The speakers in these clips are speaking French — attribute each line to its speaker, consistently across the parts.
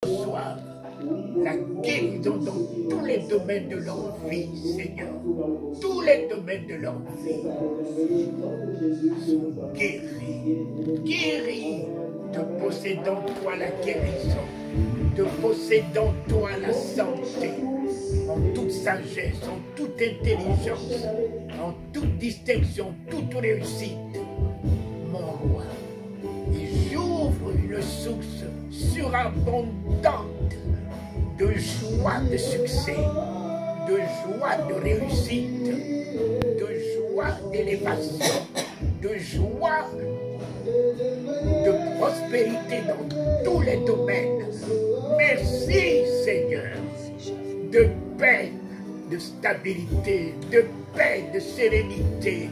Speaker 1: reçoivent la guérison dans tous les domaines de leur vie, Seigneur. Tous les domaines de leur vie sont guéris. Guéris de posséder en toi la guérison, de posséder en toi la santé, en toute sagesse, en toute intelligence, en toute distinction, toute réussite, mon roi. Et j'ouvre une source surabondante de joie, de succès, de joie, de réussite, de joie, d'élévation, de joie, de prospérité dans tous les domaines. Merci Seigneur, de paix, de stabilité, de paix, de sérénité,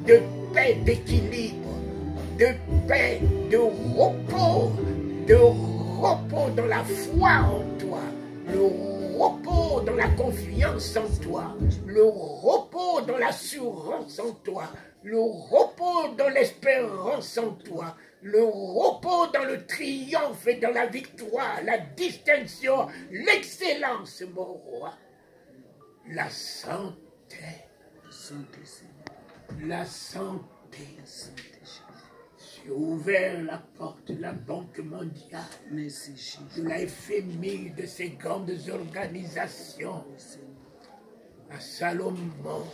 Speaker 1: de paix, d'équilibre, de paix, de repos dans la foi en toi, le repos dans la confiance en toi, le repos dans l'assurance en toi, le repos dans l'espérance en toi, le repos dans le triomphe et dans la victoire, la distinction, l'excellence, mon roi, la santé, la santé. J'ai ouvert la porte de la Banque mondiale, de la FMI, de ces grandes organisations, à Salomon,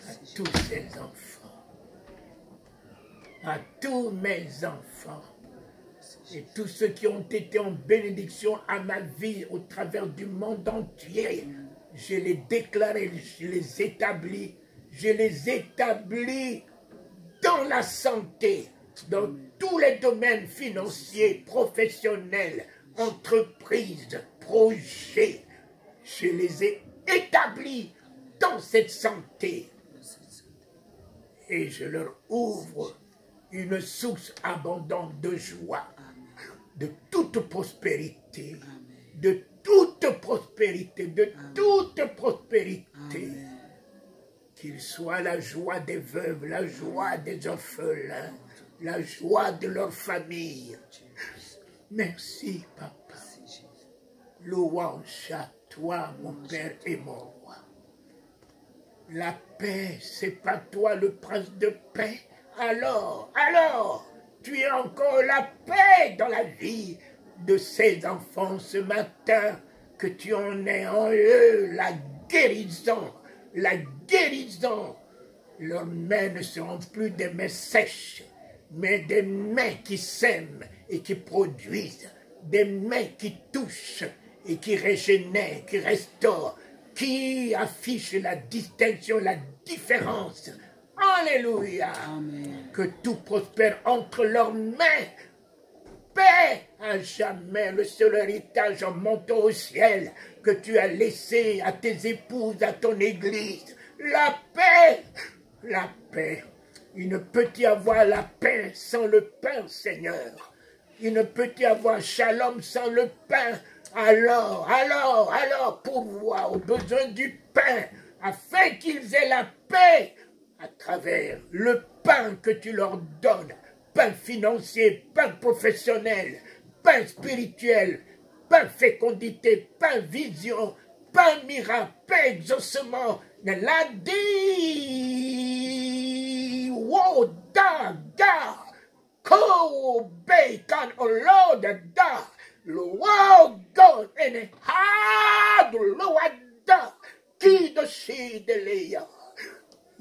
Speaker 1: à tous ses enfants, à tous mes enfants, et tous ceux qui ont été en bénédiction à ma vie au travers du monde entier. Je les déclaré, je les établis, dans la santé, dans tous les domaines financiers, professionnels, entreprises, projets. Je les ai établis dans cette santé. Et je leur ouvre une source abondante de joie, de toute prospérité, de toute prospérité, de toute prospérité. Qu'il soit la joie des veuves, la joie des orphelins, la joie de leur famille. Merci, Papa. Louange à toi, mon Père et mon Roi. La paix, c'est pas toi le prince de paix. Alors, tu es encore la paix dans la vie de ces enfants ce matin, que tu en aies en eux la guérison. La guérison, leurs mains ne seront plus des mains sèches, mais des mains qui sèment et qui produisent, des mains qui touchent et qui régénèrent, qui restaurent, qui affichent la distinction, la différence. Alléluia. Amen. Que tout prospère entre leurs mains. Paix à jamais, le seul héritage en montant au ciel que tu as laissé à tes épouses, à ton église. La paix, la paix. Il ne peut y avoir la paix sans le pain, Seigneur. Il ne peut y avoir shalom sans le pain. Alors, pourvoir aux besoins du pain, afin qu'ils aient la paix à travers le pain que tu leur donnes. Pain financier, pain professionnel, pain spirituel, pain fécondité, pain vision, pain miracle, pain exaucement. La di woda da ko bacon Lord da lo God and hard loada qui de chez de léa.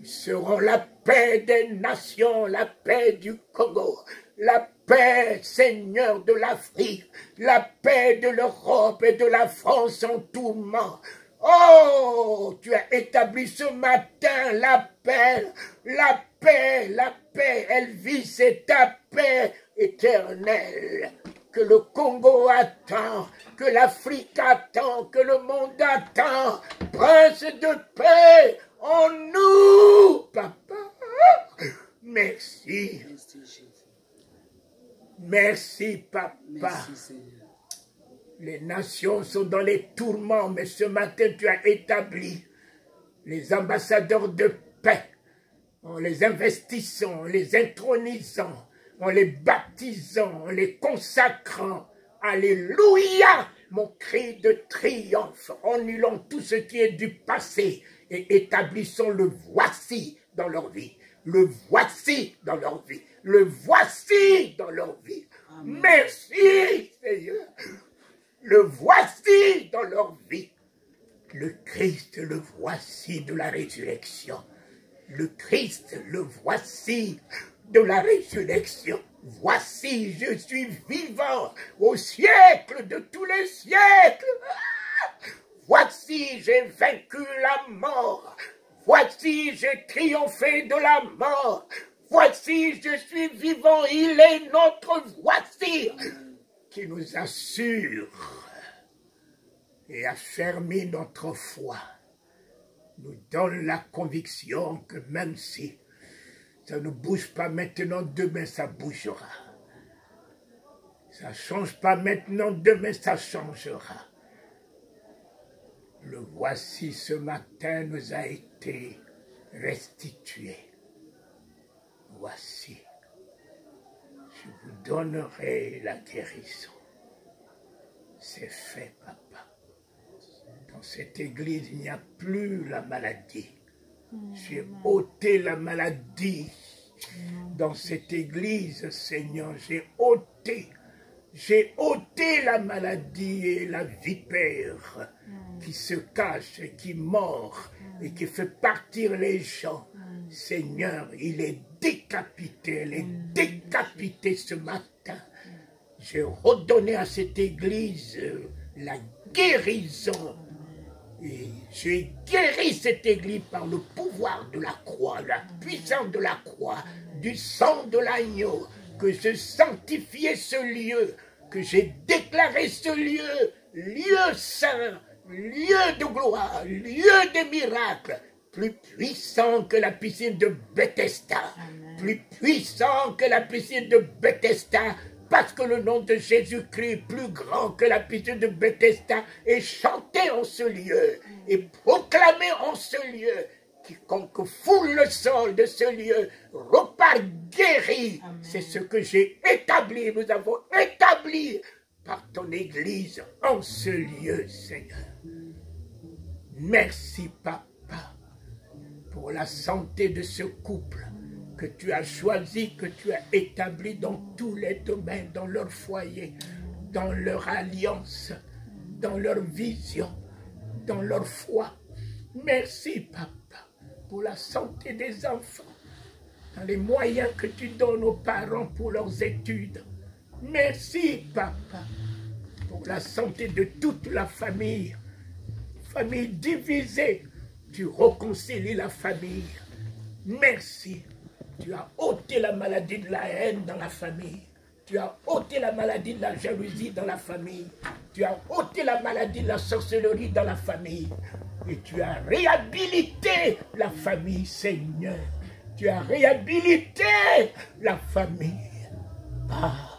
Speaker 1: Ils seront la paix des nations, la paix du Congo, la paix, Seigneur, de l'Afrique, la paix de l'Europe et de la France en tourment. Oh, tu as établi ce matin la paix, la paix, la paix. Elvis, c'est ta paix éternelle que le Congo attend, que l'Afrique attend, que le monde attend. Prince de paix en nous, Papa. Merci. Merci, Papa. Merci, les nations sont dans les tourments, mais ce matin, tu as établi les ambassadeurs de paix en les investissant, en les intronisant, en les baptisant, en les consacrant. Alléluia, mon cri de triomphe, annulant tout ce qui est du passé et établissons le voici dans leur vie. Le voici dans leur vie. Le voici dans leur vie. Amen. Merci, Seigneur. Le voici dans leur vie. Le Christ, le voici de la résurrection. Le Christ, le voici de la résurrection. Voici, je suis vivant au siècle de tous les siècles. Voici, j'ai vaincu la mort. Voici, j'ai triomphé de la mort. Voici, je suis vivant. Il est notre voici qui nous assure et affermit notre foi. Nous donne la conviction que même si ça ne bouge pas maintenant, demain ça bougera. Ça ne change pas maintenant, demain ça changera. Le voici ce matin nous a été restitué. Voici, je vous donnerai la guérison. C'est fait, papa. Dans cette église, il n'y a plus la maladie. J'ai ôté la maladie. Dans cette église, Seigneur, j'ai ôté la maladie et la vipère qui se cache, qui mord et qui fait partir les gens. Seigneur, il est décapité, elle est décapitée ce matin. J'ai redonné à cette église la guérison. Et j'ai guéri cette église par le pouvoir de la croix, la puissance de la croix, du sang de l'agneau, que je sanctifiais ce lieu, que j'ai déclaré ce lieu, lieu saint, lieu de gloire, lieu de miracle, plus puissant que la piscine de Bethesda, plus puissant que la piscine de Bethesda, parce que le nom de Jésus-Christ est plus grand que la piscine de Bethesda, est chanté en ce lieu, et proclamé en ce lieu. Quiconque foule le sol de ce lieu repart guéri. C'est ce que j'ai établi, nous avons établi par ton Église en ce lieu, Seigneur. Merci, Papa, pour la santé de ce couple que tu as choisi, que tu as établi dans tous les domaines, dans leur foyer, dans leur alliance, dans leur vision, dans leur foi. Merci, Papa, pour la santé des enfants, dans les moyens que tu donnes aux parents pour leurs études. Merci, Papa, pour la santé de toute la famille. Famille divisée, tu réconcilies la famille. Merci. Tu as ôté la maladie de la haine dans la famille. Tu as ôté la maladie de la jalousie dans la famille. Tu as ôté la maladie de la sorcellerie dans la famille. Et tu as réhabilité la famille, Seigneur. Tu as réhabilité la famille. Ah,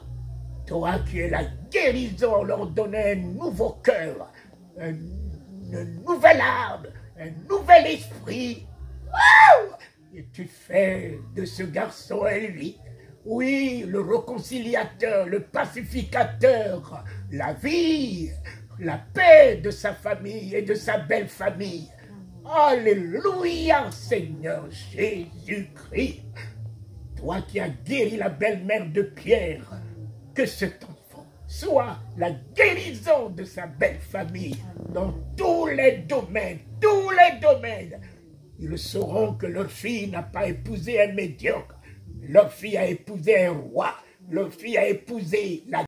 Speaker 1: toi qui es la guérison, leur donner un nouveau cœur, une nouvelle âme, un nouvel esprit. Wow! Et tu fais de ce garçon un lit. Oui, le réconciliateur, le pacificateur, la vie, la paix de sa famille et de sa belle famille. Alléluia, Seigneur Jésus-Christ. Toi qui as guéri la belle-mère de Pierre, que cet enfant soit la guérison de sa belle famille dans tous les domaines, tous les domaines. Ils sauront que leur fille n'a pas épousé un médiocre. Leur fille a épousé un roi. Leur fille a épousé la